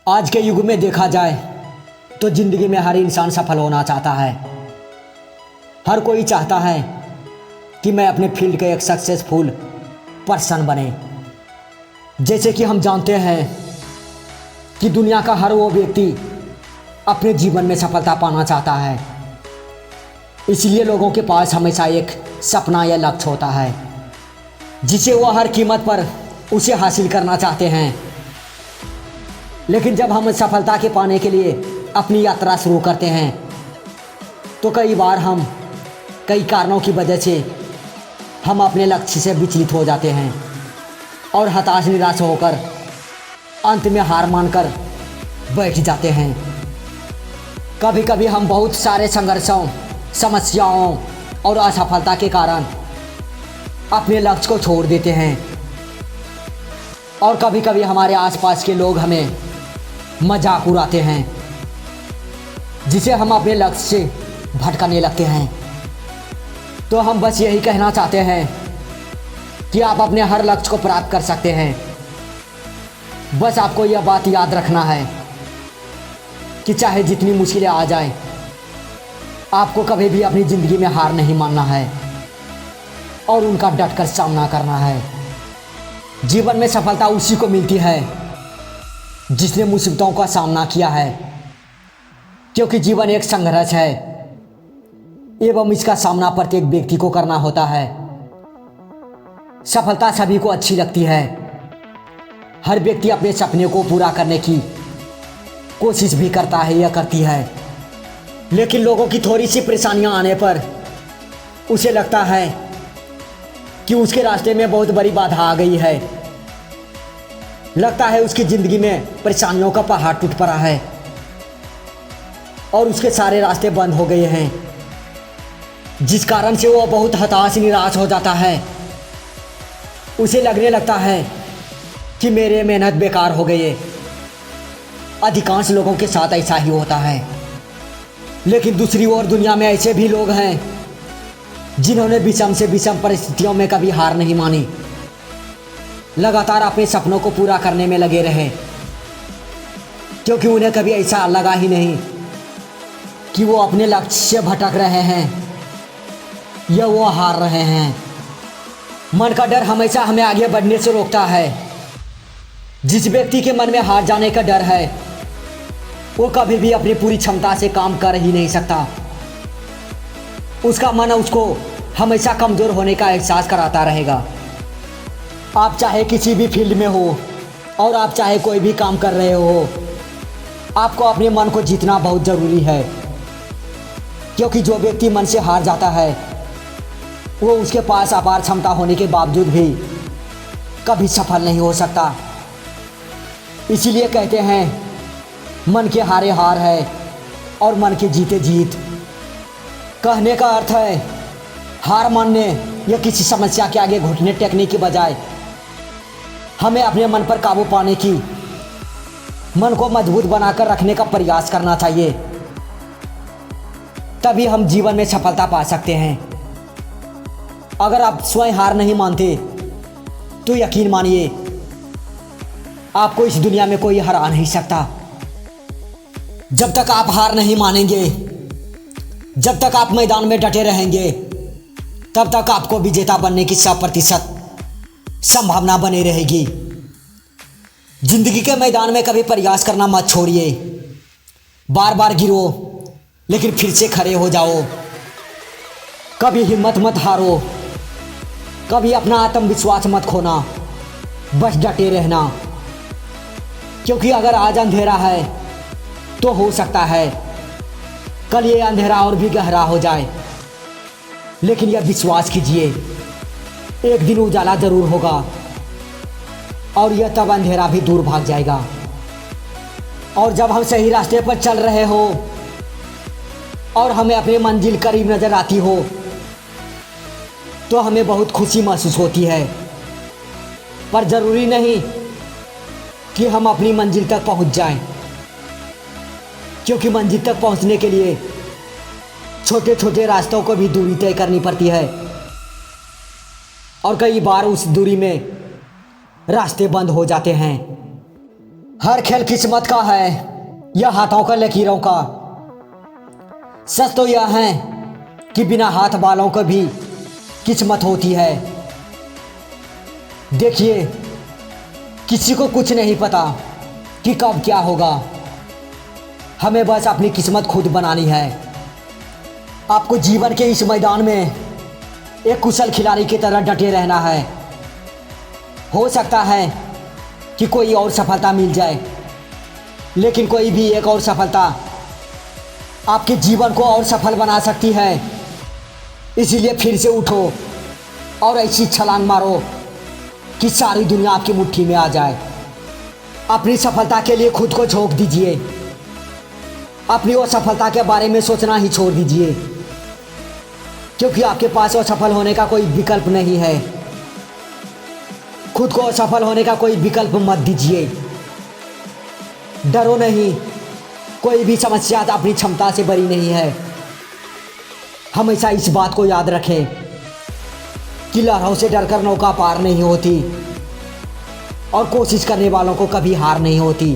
आज के युग में देखा जाए तो ज़िंदगी में हर इंसान सफल होना चाहता है। हर कोई चाहता है कि मैं अपने फील्ड के एक सक्सेसफुल पर्सन बने। जैसे कि हम जानते हैं कि दुनिया का हर वो व्यक्ति अपने जीवन में सफलता पाना चाहता है, इसलिए लोगों के पास हमेशा एक सपना या लक्ष्य होता है जिसे वो हर कीमत पर उसे हासिल करना चाहते हैं। लेकिन जब हम सफलता के पाने के लिए अपनी यात्रा शुरू करते हैं तो कई बार हम कई कारणों की वजह से हम अपने लक्ष्य से विचलित हो जाते हैं और हताश निराश होकर अंत में हार मानकर बैठ जाते हैं। कभी कभी हम बहुत सारे संघर्षों, समस्याओं और असफलता के कारण अपने लक्ष्य को छोड़ देते हैं और कभी कभी हमारे आसपास के लोग हमें मजाक उड़ाते हैं जिसे हम अपने लक्ष्य से भटकने लगते हैं। तो हम बस यही कहना चाहते हैं कि आप अपने हर लक्ष्य को प्राप्त कर सकते हैं। बस आपको यह बात याद रखना है कि चाहे जितनी मुश्किलें आ जाएं, आपको कभी भी अपनी ज़िंदगी में हार नहीं मानना है और उनका डटकर सामना करना है। जीवन में सफलता उसी को मिलती है जिसने मुसीबतों का सामना किया है, क्योंकि जीवन एक संघर्ष है एवं इसका सामना प्रत्येक व्यक्ति को करना होता है। सफलता सभी को अच्छी लगती है। हर व्यक्ति अपने सपने को पूरा करने की कोशिश भी करता है या करती है, लेकिन लोगों की थोड़ी सी परेशानियां आने पर उसे लगता है कि उसके रास्ते में बहुत बड़ी बाधा आ गई है। लगता है उसकी ज़िंदगी में परेशानियों का पहाड़ टूट पड़ा है और उसके सारे रास्ते बंद हो गए हैं, जिस कारण से वो बहुत हताश निराश हो जाता है। उसे लगने लगता है कि मेरे मेहनत बेकार हो गई है। अधिकांश लोगों के साथ ऐसा ही होता है, लेकिन दूसरी ओर दुनिया में ऐसे भी लोग हैं जिन्होंने विषम से विषम परिस्थितियों में कभी हार नहीं मानी, लगातार अपने सपनों को पूरा करने में लगे रहे, क्योंकि उन्हें कभी ऐसा लगा ही नहीं कि वो अपने लक्ष्य से भटक रहे हैं या वो हार रहे हैं। मन का डर हमेशा हमें आगे बढ़ने से रोकता है। जिस व्यक्ति के मन में हार जाने का डर है वो कभी भी अपनी पूरी क्षमता से काम कर ही नहीं सकता। उसका मन उसको हमेशा कमज़ोर होने का एहसास कराता रहेगा। आप चाहे किसी भी फील्ड में हो और आप चाहे कोई भी काम कर रहे हो, आपको अपने मन को जीतना बहुत ज़रूरी है, क्योंकि जो व्यक्ति मन से हार जाता है वो उसके पास अपार क्षमता होने के बावजूद भी कभी सफल नहीं हो सकता। इसीलिए कहते हैं मन के हारे हार है और मन के जीते जीत। कहने का अर्थ है हार मानने या किसी समस्या के आगे घुटने टेकने की बजाय हमें अपने मन पर काबू पाने की, मन को मजबूत बनाकर रखने का प्रयास करना चाहिए। तभी हम जीवन में सफलता पा सकते हैं। अगर आप स्वयं हार नहीं मानते तो यकीन मानिए आपको इस दुनिया में कोई हरा नहीं सकता। जब तक आप हार नहीं मानेंगे, जब तक आप मैदान में डटे रहेंगे, तब तक आपको विजेता बनने की 100% संभावना बनी रहेगी। जिंदगी के मैदान में कभी प्रयास करना मत छोड़िए। बार बार गिरो लेकिन फिर से खड़े हो जाओ। कभी हिम्मत मत हारो, कभी अपना आत्मविश्वास मत खोना, बस डटे रहना। क्योंकि अगर आज अंधेरा है तो हो सकता है कल ये अंधेरा और भी गहरा हो जाए, लेकिन यह विश्वास कीजिए एक दिन उजाला जरूर होगा और यह तब अंधेरा भी दूर भाग जाएगा। और जब हम सही रास्ते पर चल रहे हो और हमें अपनी मंजिल करीब नजर आती हो तो हमें बहुत खुशी महसूस होती है। पर ज़रूरी नहीं कि हम अपनी मंजिल तक पहुंच जाएं, क्योंकि मंजिल तक पहुंचने के लिए छोटे छोटे रास्तों को भी दूरी तय करनी पड़ती है और कई बार उस दूरी में रास्ते बंद हो जाते हैं। हर खेल किस्मत का है या हाथों का लकीरों का। सच तो यह है कि बिना हाथ बालों का भी किस्मत होती है। देखिए, किसी को कुछ नहीं पता कि कब क्या होगा। हमें बस अपनी किस्मत खुद बनानी है। आपको जीवन के इस मैदान में एक कुशल खिलाड़ी की तरह डटे रहना है। हो सकता है कि कोई और सफलता मिल जाए, लेकिन कोई भी एक और सफलता आपके जीवन को और सफल बना सकती है। इसीलिए फिर से उठो और ऐसी छलांग मारो कि सारी दुनिया आपकी मुट्ठी में आ जाए। अपनी सफलता के लिए खुद को झोंक दीजिए। अपनी असफलता के बारे में सोचना ही छोड़ दीजिए, क्योंकि आपके पास असफल होने का कोई विकल्प नहीं है। खुद को असफल होने का कोई विकल्प मत दीजिए। डरो नहीं, कोई भी समस्या अपनी क्षमता से बरी नहीं है। हमेशा इस बात को याद रखें कि लहरों से डरकर नौका पार नहीं होती और कोशिश करने वालों को कभी हार नहीं होती।